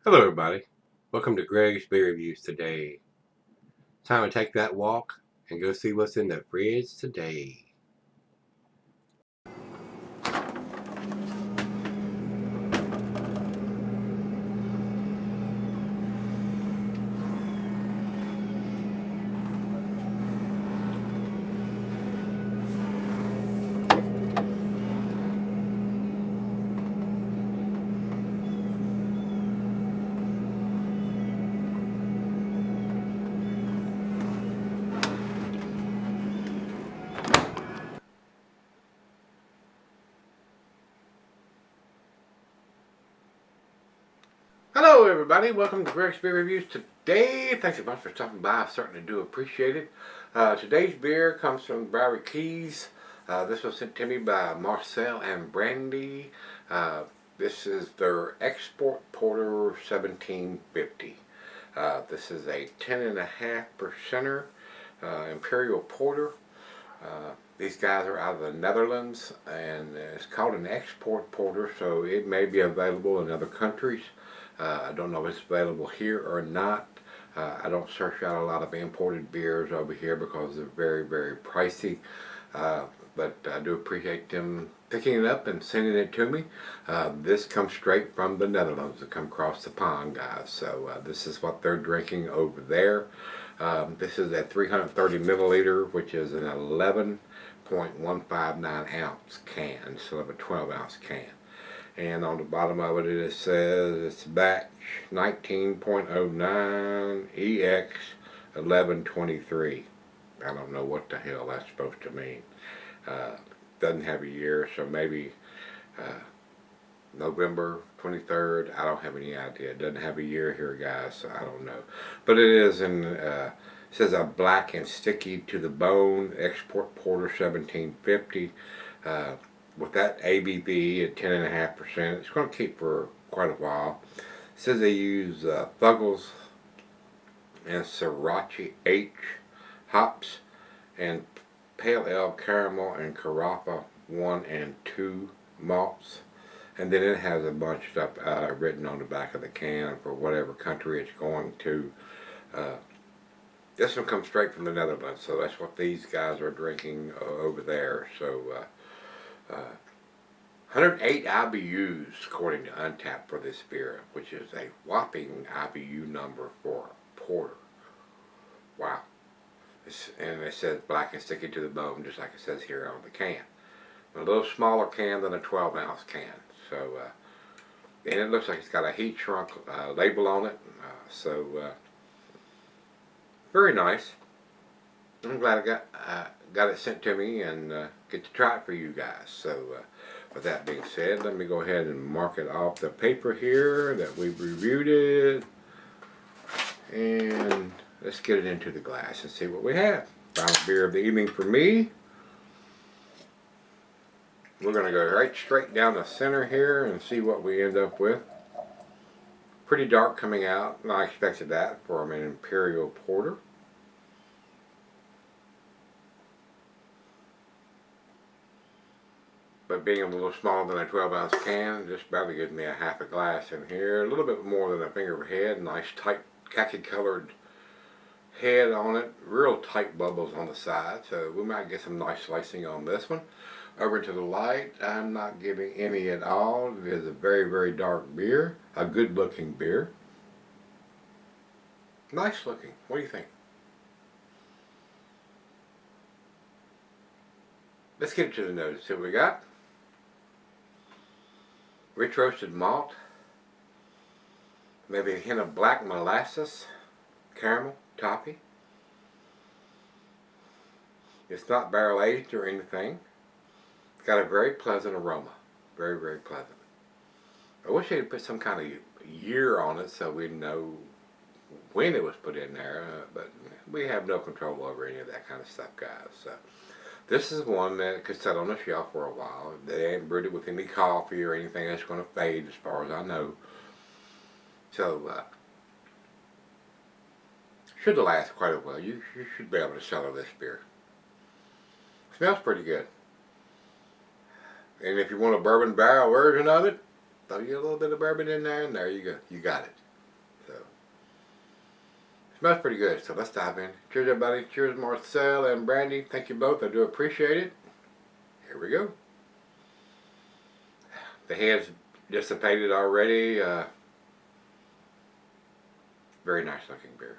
Hello everybody, welcome to Gregsbeerreviews today. Time to take that walk and go see what's in the fridge today. Hello everybody, welcome to Gregsbeerreviews today. Thanks a bunch for stopping by, I certainly do appreciate it. Today's beer comes from Brouwerij Kees. This was sent to me by Marcel and Brandy. This is their Export Porter 1750. This is a 10.5% Imperial Porter. These guys are out of the Netherlands, and it's called an export porter, so it may be available in other countries. I don't know if it's available here or not. I don't search out a lot of imported beers over here because they're very, very pricey. But I do appreciate them picking it up and sending it to me. This comes straight from the Netherlands. It come across the pond, guys. So this is what they're drinking over there. This is a 330 milliliter, which is an 11.159 ounce can instead of a 12 ounce can. And on the bottom of it, it says it's batch 19.09 EX 1123. I don't know what the hell that's supposed to mean. Doesn't have a year, so maybe November 23rd. I don't have any idea. It doesn't have a year here, guys, so I don't know. But it is in, it says a black and sticky to the bone Export Porter 1750. With that ABV at 10.5%, it's going to keep for quite a while. It says they use Fuggles and Sriracha H hops and Pale Ale Caramel and Carafa 1 and 2 malts. And then it has a bunch of stuff written on the back of the can for whatever country it's going to. This one comes straight from the Netherlands, so that's what these guys are drinking over there. So 108 IBUs according to Untappd for this beer, which is a whopping IBU number for a porter. Wow. And it says black and sticky to the bone, just like it says here on the can. A little smaller can than a 12 ounce can. So, and it looks like it's got a heat shrunk label on it. Very nice. I'm glad I got it sent to me and get to try it for you guys. So with that being said, let me go ahead and mark it off the paper here that we've reviewed it. And let's get it into the glass and see what we have. Final beer of the evening for me. We're going to go right straight down the center here and see what we end up with. Pretty dark coming out. I expected that from an Imperial Porter. But being a little smaller than a 12 ounce can, just barely gives me a half a glass in here. A little bit more than a finger of a head. Nice tight khaki colored head on it. Real tight bubbles on the side. So we might get some nice slicing on this one. Over to the light, I'm not giving any at all. It is a very, very dark beer. A good looking beer. Nice looking. What do you think? Let's get it to the nose. See what we got. Rich roasted malt. Maybe a hint of black molasses. Caramel, toffee. It's not barrel aged or anything. It's got a very pleasant aroma. Very, very pleasant. I wish they'd put some kind of year on it so we'd know when it was put in there, but we have no control over any of that kind of stuff, guys. So this is one that could sit on the shelf for a while. They ain't brewed it with any coffee or anything that's going to fade, as far as I know. So should last quite a while. You should be able to sell this beer. Smells pretty good. And if you want a bourbon barrel version of it, throw you a little bit of bourbon in there, and there you go. You got it. So, smells pretty good, so let's dive in. Cheers, everybody. Cheers, Marcel and Brandy. Thank you both. I do appreciate it. Here we go. The head's dissipated already. Very nice looking beer.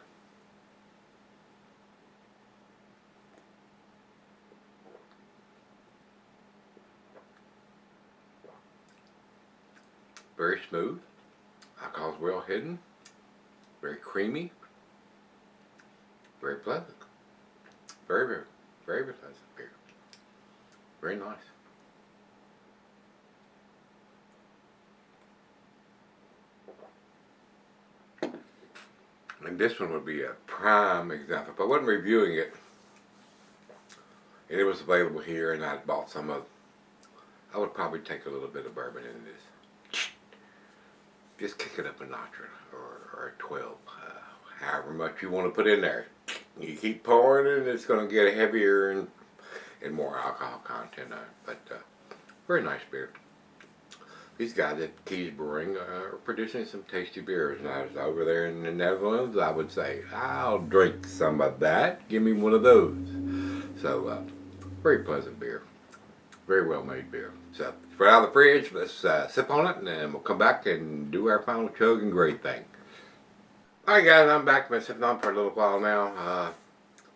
Very smooth. Alcohol's well hidden. Very creamy. Very pleasant. Very, very, very pleasant beer. Very nice. And this one would be a prime example. If I wasn't reviewing it, and it was available here and I'd bought some of, I would probably take a little bit of bourbon in this. Just kick it up a notch or a 12, however much you want to put in there. You keep pouring and it's going to get heavier and more alcohol content on it. But very nice beer. These guys at Kees Brewing are producing some tasty beers. And I was over there in the Netherlands, I would say, I'll drink some of that. Give me one of those. So, very pleasant beer. Very well made beer. So, it's right out of the fridge. Let's sip on it and then we'll come back and do our final chug and grade thing. Alright guys, I'm back. I've been sipping on for a little while now.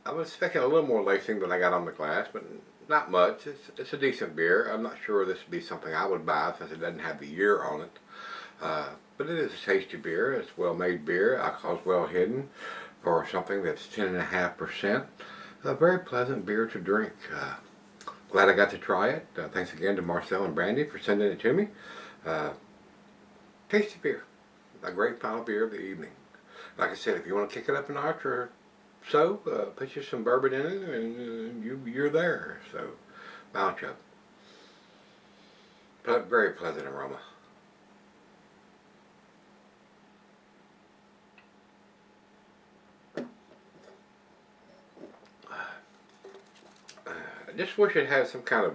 I was expecting a little more lacing than I got on the glass, but not much. It's a decent beer. I'm not sure this would be something I would buy since it doesn't have the year on it. But it is a tasty beer. It's well made beer. Alcohol's well hidden for something that's 10.5%. A very pleasant beer to drink. Glad I got to try it. Thanks again to Marcel and Brandy for sending it to me. Tasty beer. A great final beer of the evening. Like I said, if you want to kick it up a notch or so, put you some bourbon in it and you're there. So, bounce up. But very pleasant aroma. I just wish it had some kind of,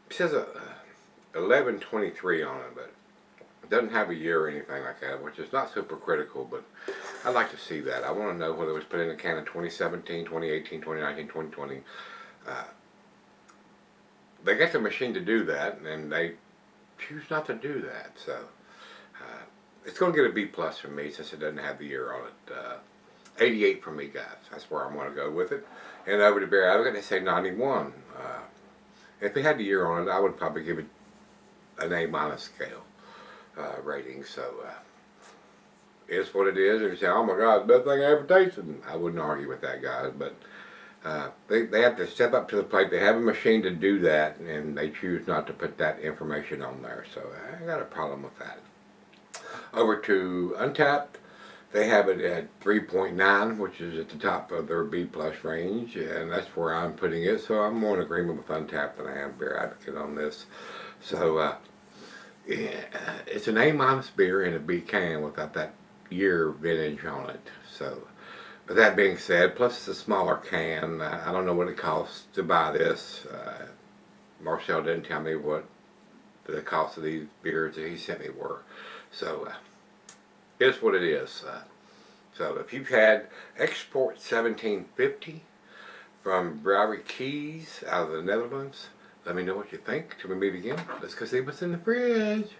it says 1123 on it, but it doesn't have a year or anything like that, which is not super critical, but I'd like to see that. I want to know whether it was put in a can in 2017, 2018, 2019, 2020. They got the machine to do that, and they choose not to do that. So it's going to get a B plus from me since it doesn't have the year on it. 88 from me, guys. That's where I'm going to go with it. And over to Beer Advocate, they say 91. If it had the year on it, I would probably give it an A- scale rating. So it's what it is. If you say, oh my God, best thing I ever tasted, I wouldn't argue with that, guys. But they have to step up to the plate. They have a machine to do that, and they choose not to put that information on there. So I got a problem with that. Over to Untapped. They have it at 3.9, which is at the top of their B plus range, and that's where I'm putting it. So I'm more in agreement with Untapped than I am Beer Advocate on this. So yeah, it's an A- beer in a B can without that year vintage on it. So, with that being said, plus it's a smaller can. I don't know what it costs to buy this. Marcel didn't tell me what the cost of these beers that he sent me were. So, it's what it is. So if you've had Export 1750 from Brouwerij Kees out of the Netherlands, let me know what you think. Till we meet again, let's go see what's in the fridge.